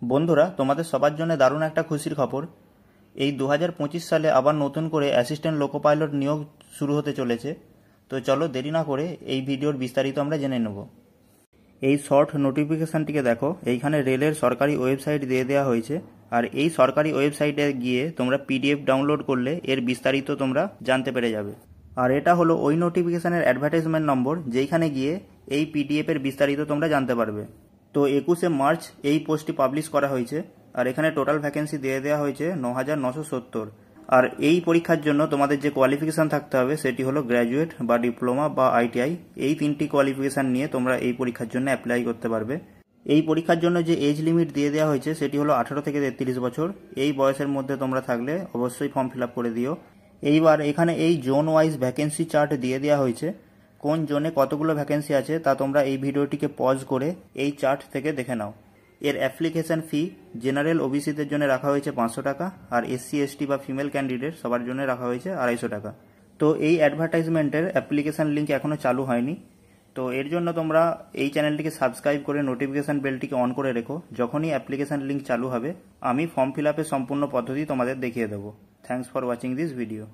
বন্ধুরা, তোমাদের সবার জন্য দারুণ একটা খুশির খবর। এই 2025 সালে আবার নতুন করে অ্যাসিস্ট্যান্ট লোকো পাইলট নিয়োগ শুরু হতে চলেছে। তো চলো দেরি না করে এই ভিডিওর বিস্তারিত আমরা জেনে নেব। এই শর্ট নোটিফিকেশানটিকে দেখো, এইখানে রেলের সরকারি ওয়েবসাইট দিয়ে দেওয়া হয়েছে। আর এই সরকারি ওয়েবসাইটে গিয়ে তোমরা পিডিএফ ডাউনলোড করলে এর বিস্তারিত তোমরা জানতে পেরে যাবে। আর এটা হলো ওই নোটিফিকেশানের অ্যাডভার্টাইজমেন্ট নম্বর, যেইখানে গিয়ে এই পিডিএফের বিস্তারিত তোমরা জানতে পারবে। তো 21শে মার্চ এই পোস্টটি পাবলিশ করা হয়েছে। আর এখানে টোটাল ভ্যাকেন্সি দিয়ে দেওয়া হয়েছে 9,970। আর এই পরীক্ষার জন্য তোমাদের যে কোয়ালিফিকেশান থাকতে হবে সেটি হলো গ্র্যাজুয়েট বা ডিপ্লোমা বা আইটিআই। এই তিনটি কোয়ালিফিকেশান নিয়ে তোমরা এই পরীক্ষার জন্য অ্যাপ্লাই করতে পারবে। এই পরীক্ষার জন্য যে এজ লিমিট দিয়ে দেওয়া হয়েছে সেটি হলো 18 থেকে 33 বছর। এই বয়সের মধ্যে তোমরা থাকলে অবশ্যই ফর্ম ফিল আপ করে দিও। এইবার এখানে এই জোন ওয়াইজ ভ্যাকেন্সি চার্ট দিয়ে দেওয়া হয়েছে। কোন জোনে কতগুলো ভ্যাকেন্সি আছে তা তোমরা এই ভিডিওটিকে পজ করে এই চার্ট থেকে দেখে নাও। এর অ্যাপ্লিকেশন ফি জেনারেল ওবিসিদের জন্য রাখা হয়েছে 500 টাকা, আর এসসি এসটি বা ফিমেল ক্যান্ডিডেট সবার জন্য রাখা হয়েছে 250 টাকা। তো এই অ্যাডভার্টাইজমেন্টের অ্যাপ্লিকেশন লিঙ্ক এখনও চালু হয়নি। তো এর জন্য তোমরা এই চ্যানেলটিকে সাবস্ক্রাইব করে নোটিফিকেশন বেলটিকে অন করে রেখো। যখনই অ্যাপ্লিকেশন লিঙ্ক চালু হবে আমি ফর্ম ফিল আপের সম্পূর্ণ পদ্ধতি তোমাদের দেখিয়ে দেবো। Thanks for watching this video.